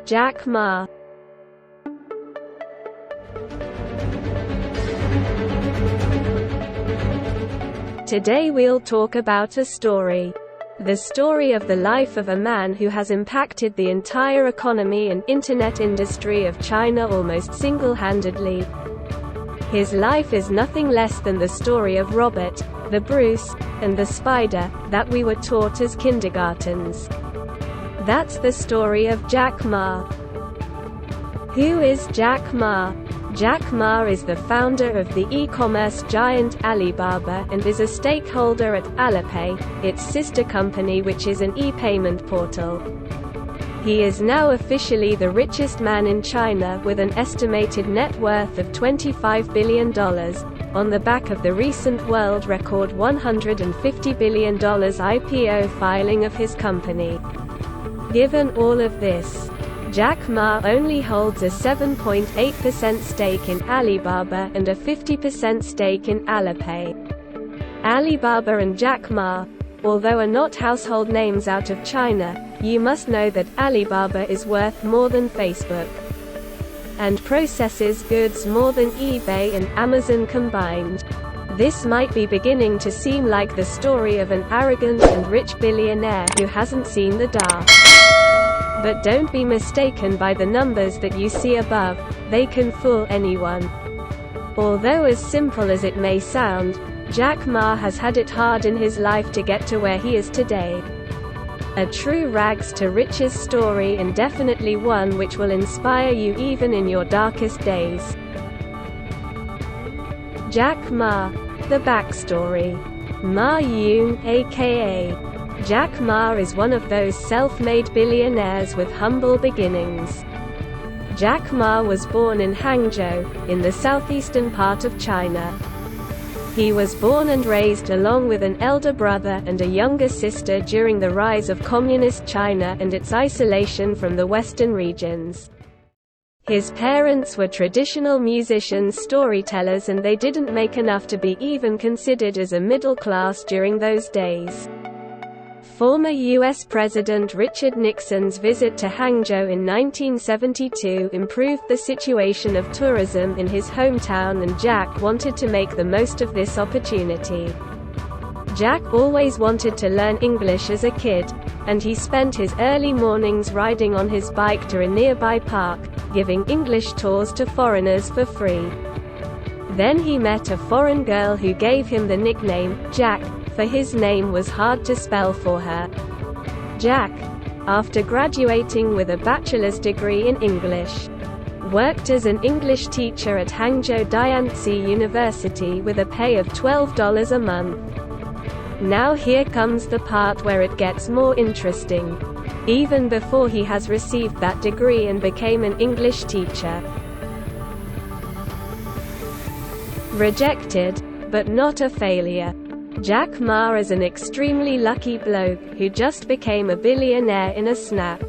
Jack Ma. Today we'll talk about a story. The story of the life of a man who has impacted the entire economy and internet industry of China almost single-handedly. His life is nothing less than the story of Robert, the Bruce, and the Spider, that we were taught as kindergartens. That's the story of Jack Ma. Who is Jack Ma? Jack Ma is the founder of the e-commerce giant Alibaba and is a stakeholder at Alipay, its sister company, which is an e-payment portal. He is now officially the richest man in China with an estimated net worth of $25 billion, on the back of the recent world record $150 billion IPO filing of his company. Given all of this, Jack Ma only holds a 7.8% stake in Alibaba and a 50% stake in Alipay. Alibaba and Jack Ma, although are not household names out of China, you must know that Alibaba is worth more than Facebook, and processes goods more than eBay and Amazon combined. This might be beginning to seem like the story of an arrogant and rich billionaire who hasn't seen the dark. But don't be mistaken by the numbers that you see above, they can fool anyone. Although as simple as it may sound, Jack Ma has had it hard in his life to get to where he is today. A true rags to riches story, and definitely one which will inspire you even in your darkest days. Jack Ma. The backstory. Ma Yun, aka Jack Ma, is one of those self-made billionaires with humble beginnings. Jack Ma was born in Hangzhou, in the southeastern part of China. He was born and raised along with an elder brother and a younger sister during the rise of communist China and its isolation from the Western regions. His parents were traditional musicians, storytellers, and they didn't make enough to be even considered as a middle class during those days. Former U.S. President Richard Nixon's visit to Hangzhou in 1972 improved the situation of tourism in his hometown, and Jack wanted to make the most of this opportunity. Jack always wanted to learn English as a kid, and he spent his early mornings riding on his bike to a nearby park, giving English tours to foreigners for free. Then he met a foreign girl who gave him the nickname Jack, for his name was hard to spell for her. Jack, after graduating with a bachelor's degree in English, worked as an English teacher at Hangzhou Dianzi University with a pay of $12 a month. Now here comes the part where it gets more interesting. Even before he has received that degree and became an English teacher. Rejected, but not a failure. Jack Ma is an extremely lucky bloke who just became a billionaire in a snap.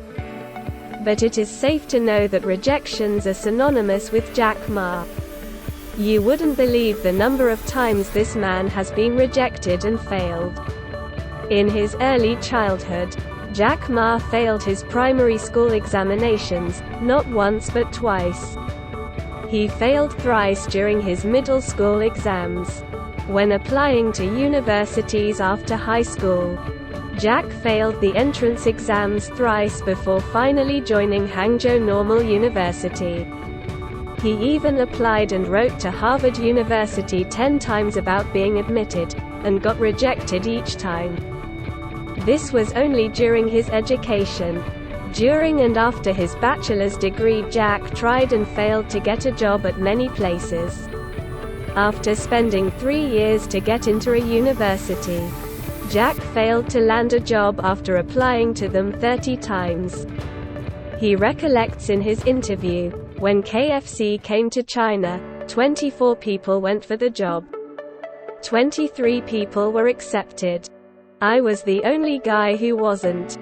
But it is safe to know that rejections are synonymous with Jack Ma. You wouldn't believe the number of times this man has been rejected and failed. In his early childhood, Jack Ma failed his primary school examinations, not once but twice. He failed thrice during his middle school exams. When applying to universities after high school, Jack failed the entrance exams thrice before finally joining Hangzhou Normal University. He even applied and wrote to Harvard University 10 times about being admitted, and got rejected each time. This was only during his education. During and after his bachelor's degree, Jack tried and failed to get a job at many places. After spending 3 years to get into a university, Jack failed to land a job after applying to them 30 times. He recollects in his interview, when KFC came to China, 24 people went for the job. 23 people were accepted. I was the only guy who wasn't.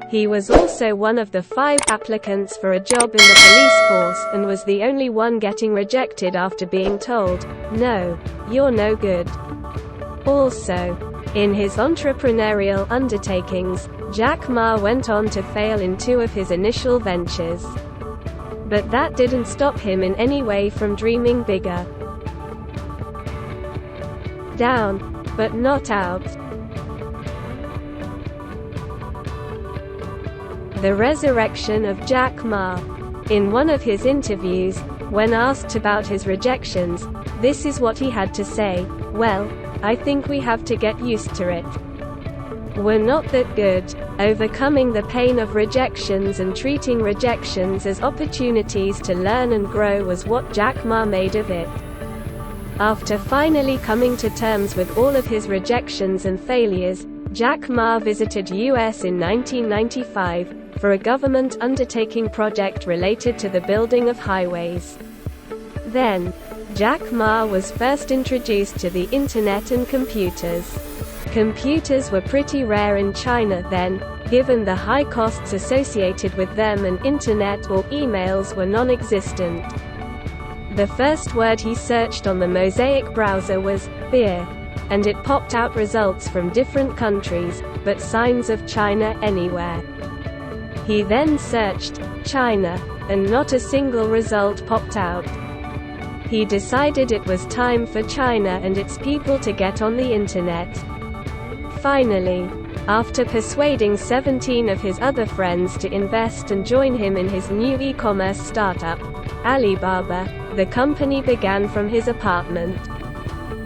He was also one of the 5 applicants for a job in the police force, and was the only one getting rejected after being told, "No, you're no good." Also, in his entrepreneurial undertakings, Jack Ma went on to fail in 2 of his initial ventures. But that didn't stop him in any way from dreaming bigger. Down, but not out. The resurrection of Jack Ma. In one of his interviews, when asked about his rejections, this is what he had to say: "Well, I think we have to get used to it. We're not that good. Overcoming the pain of rejections and treating rejections as opportunities to learn and grow was what Jack Ma made of it." After finally coming to terms with all of his rejections and failures, Jack Ma visited US in 1995, for a government undertaking project related to the building of highways. Then, Jack Ma was first introduced to the Internet and computers. Computers were pretty rare in China then, given the high costs associated with them, and Internet or emails were non-existent. The first word he searched on the Mosaic browser was beer, and it popped out results from different countries, but signs of China anywhere. He then searched China, and not a single result popped out. He decided it was time for China and its people to get on the Internet. Finally, after persuading 17 of his other friends to invest and join him in his new e-commerce startup, Alibaba, the company began from his apartment.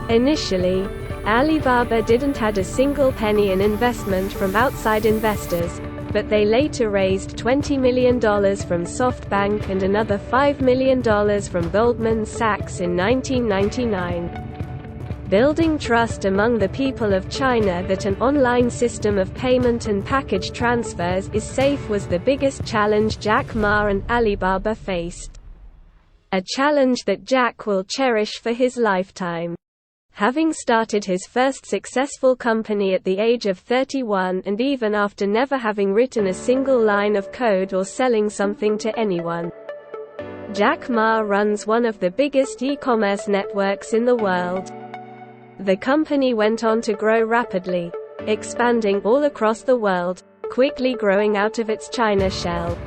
Initially, Alibaba didn't had a single penny in investment from outside investors, but they later raised $20 million from SoftBank and another $5 million from Goldman Sachs in 1999. Building trust among the people of China that an online system of payment and package transfers is safe was the biggest challenge Jack Ma and Alibaba faced. A challenge that Jack will cherish for his lifetime. Having started his first successful company at the age of 31, and even after never having written a single line of code or selling something to anyone, Jack Ma runs one of the biggest e-commerce networks in the world. The company went on to grow rapidly, expanding all across the world, quickly growing out of its China shell.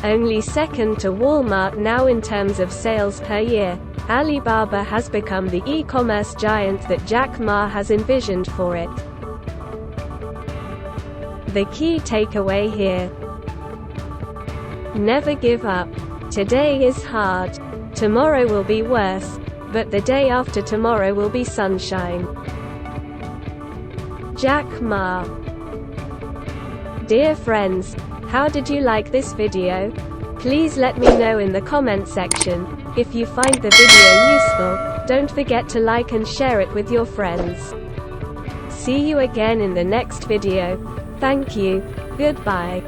Only second to Walmart now in terms of sales per year, Alibaba has become the e-commerce giant that Jack Ma has envisioned for it. The key takeaway here: never give up. Today is hard. Tomorrow will be worse, but the day after tomorrow will be sunshine. Jack Ma. Dear friends, how did you like this video? Please let me know in the comment section. If you find the video useful, don't forget to like and share it with your friends. See you again in the next video. Thank you. Goodbye.